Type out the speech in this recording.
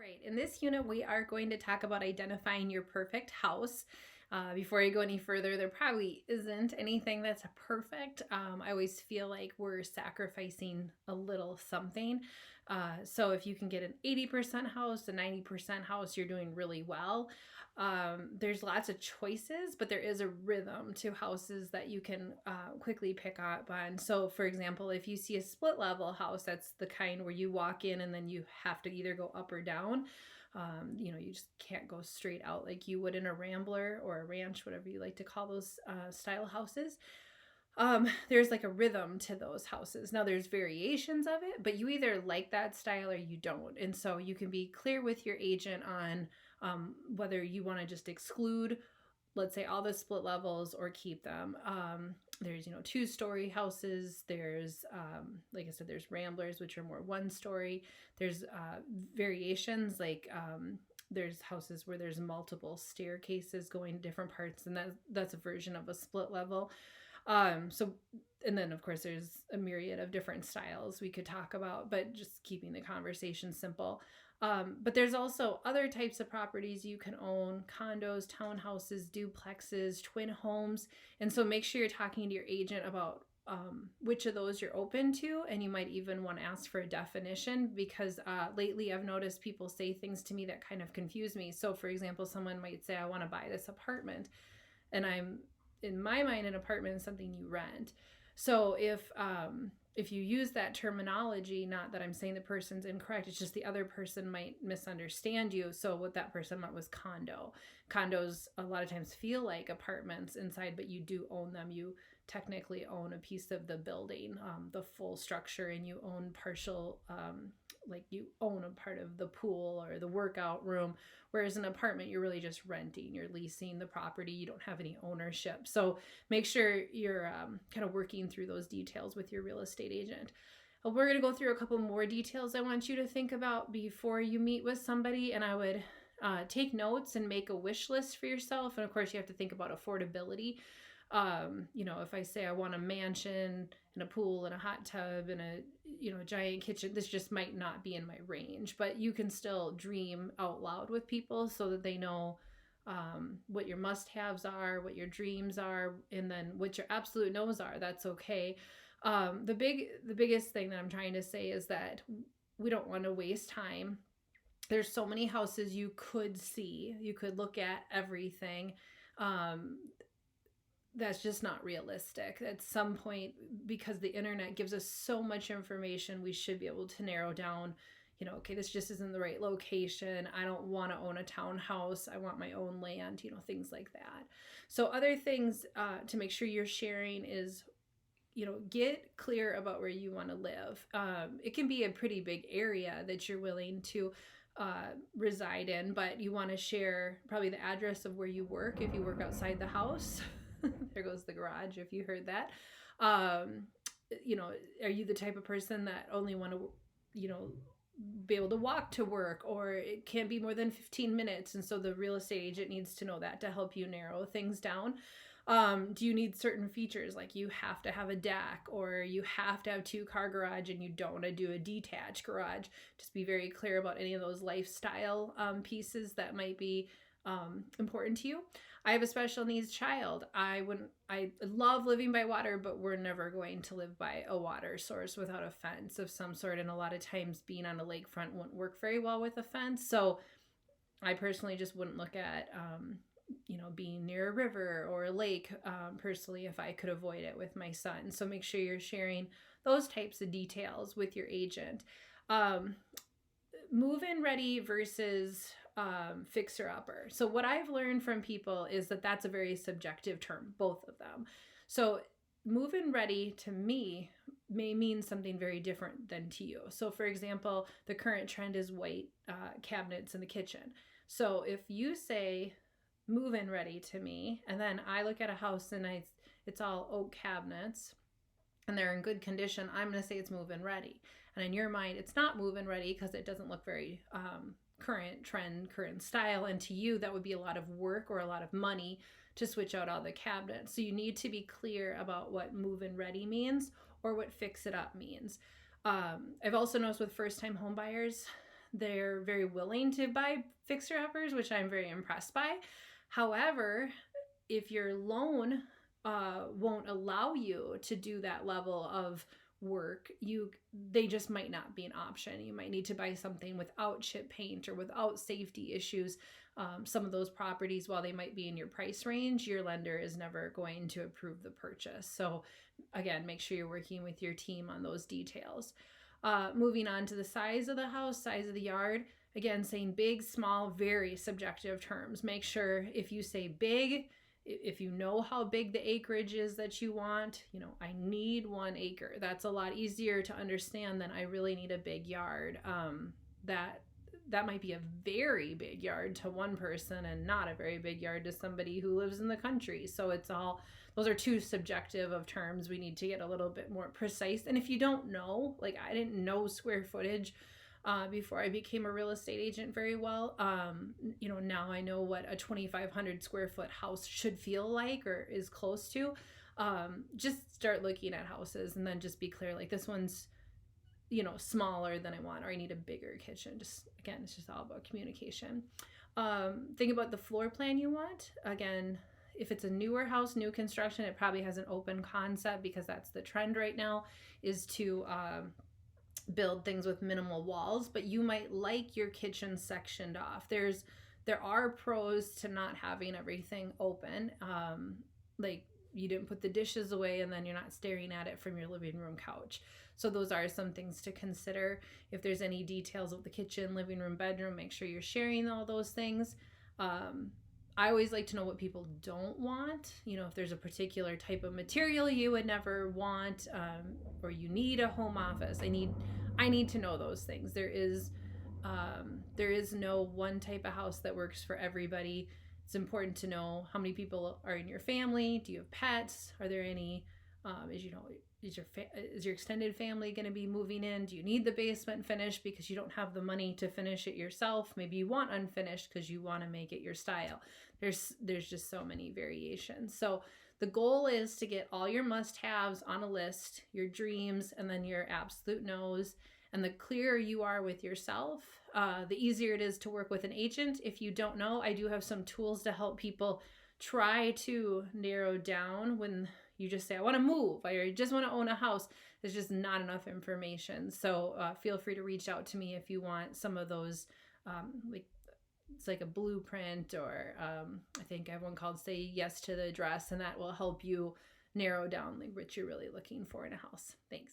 right, in this unit, we are going to talk about identifying your perfect house. Before I go any further, there probably isn't anything that's perfect. I always feel like we're sacrificing a little something. So if you can get an 80% house, a 90% house, you're doing really well. There's lots of choices, but there is a rhythm to houses that you can quickly pick up on. So for example, if you see a split level house, that's the kind where you walk in and then you have to either go up or down. You just can't go straight out like you would in a rambler or a ranch, whatever you like to call those style houses. There's like a rhythm to those houses. Now there's variations of it, but you either like that style or you don't. And so you can be clear with your agent on whether you want to just exclude, let's say, all the split levels or keep them. There's, 2-story houses. There's, like I said, there's ramblers, which are more 1-story. There's variations, like there's houses where there's multiple staircases going to different parts, and that's a version of a split level. And then of course there's a myriad of different styles we could talk about, but just keeping the conversation simple. But there's also other types of properties you can own: condos, townhouses, duplexes, twin homes. And so make sure you're talking to your agent about which of those you're open to, and you might even want to ask for a definition, because lately I've noticed people say things to me that kind of confuse me. So for example, someone might say, I want to buy this apartment, and in my mind, an apartment is something you rent. So if you use that terminology, not that I'm saying the person's incorrect, it's just the other person might misunderstand you. So what that person meant was condo. Condos a lot of times feel like apartments inside, but you do own them. You technically own a piece of the building, the full structure, and you own partial, like you own a part of the pool or the workout room. Whereas an apartment, you're really just renting, you're leasing the property, you don't have any ownership. So make sure you're kind of working through those details with your real estate agent. We're going to go through a couple more details I want you to think about before you meet with somebody, and I would take notes and make a wish list for yourself. And of course, you have to think about affordability. If I say I want a mansion and a pool and a hot tub and a giant kitchen, this just might not be in my range, but you can still dream out loud with people so that they know what your must-haves are, what your dreams are, and then what your absolute no's are. That's okay. The biggest thing that I'm trying to say is that we don't want to waste time. There's so many houses you could see. You could look at everything. That's just not realistic. At some point, because the internet gives us so much information, we should be able to narrow down, okay, this just isn't the right location. I don't want to own a townhouse. I want my own land, things like that. So other things to make sure you're sharing is, get clear about where you want to live. It can be a pretty big area that you're willing to reside in, but you want to share probably the address of where you work if you work outside the house. There goes the garage, if you heard that. Are you the type of person that only want to, be able to walk to work, or it can't be more than 15 minutes? And so the real estate agent needs to know that to help you narrow things down. Do you need certain features, like you have to have a deck, or you have to have 2-car garage and you don't want to do a detached garage? Just be very clear about any of those lifestyle pieces that might be important to you. I have a special needs child. I love living by water, but we're never going to live by a water source without a fence of some sort. And a lot of times being on a lakefront wouldn't work very well with a fence. So I personally just wouldn't look at, being near a river or a lake, personally, if I could avoid it with my son. So make sure you're sharing those types of details with your agent. Move-in ready versus fixer-upper. So what I've learned from people is that that's a very subjective term, both of them. So move-in ready to me may mean something very different than to you. So for example, the current trend is white cabinets in the kitchen. So if you say move-in ready to me, and then I look at a house and it's all oak cabinets and they're in good condition, I'm going to say it's move-in ready. And in your mind, it's not move-in ready because it doesn't look very current trend, current style. And to you, that would be a lot of work or a lot of money to switch out all the cabinets. So you need to be clear about what move-in ready means or what fix it up means. I've also noticed with first-time home buyers they're very willing to buy fixer-uppers, which I'm very impressed by. However, if your loan won't allow you to do that level of work, they just might not be an option. You might need to buy something without chip paint or without safety issues. Some of those properties, while they might be in your price range, your lender is never going to approve the purchase. So again, make sure you're working with your team on those details. Moving on to the size of the house, size of the yard. Again, saying big, small, very subjective terms. Make sure if you say big, if you know how big the acreage is that you want, I need 1 acre. That's a lot easier to understand than I really need a big yard. That might be a very big yard to one person and not a very big yard to somebody who lives in the country. So those are too subjective of terms. We need to get a little bit more precise. And if you don't know, like I didn't know square footage before I became a real estate agent very well. Now I know what a 2,500 square foot house should feel like or is close to. Just start looking at houses and then just be clear, like this one's, smaller than I want, or I need a bigger kitchen. Again, it's just all about communication. Think about the floor plan you want. Again, if it's a newer house, new construction, it probably has an open concept because that's the trend right now, is to build things with minimal walls, but you might like your kitchen sectioned off. There are pros to not having everything open. Like you didn't put the dishes away and then you're not staring at it from your living room couch. So those are some things to consider. If there's any details of the kitchen, living room, bedroom, make sure you're sharing all those things. I always like to know what people don't want. If there's a particular type of material you would never want, or you need a home office. I need to know those things. There is no one type of house that works for everybody. It's important to know how many people are in your family. Do you have pets? Are there any? Is your extended family going to be moving in? Do you need the basement finished because you don't have the money to finish it yourself? Maybe you want unfinished because you want to make it your style. There's just so many variations. So the goal is to get all your must-haves on a list, your dreams, and then your absolute no's. And the clearer you are with yourself, the easier it is to work with an agent. If you don't know, I do have some tools to help people try to narrow down when you just say, I want to move, I just want to own a house. There's just not enough information. So feel free to reach out to me if you want some of those, it's like a blueprint, or I think I have one called Say Yes to the Dress, and that will help you narrow down like what you're really looking for in a house. Thanks.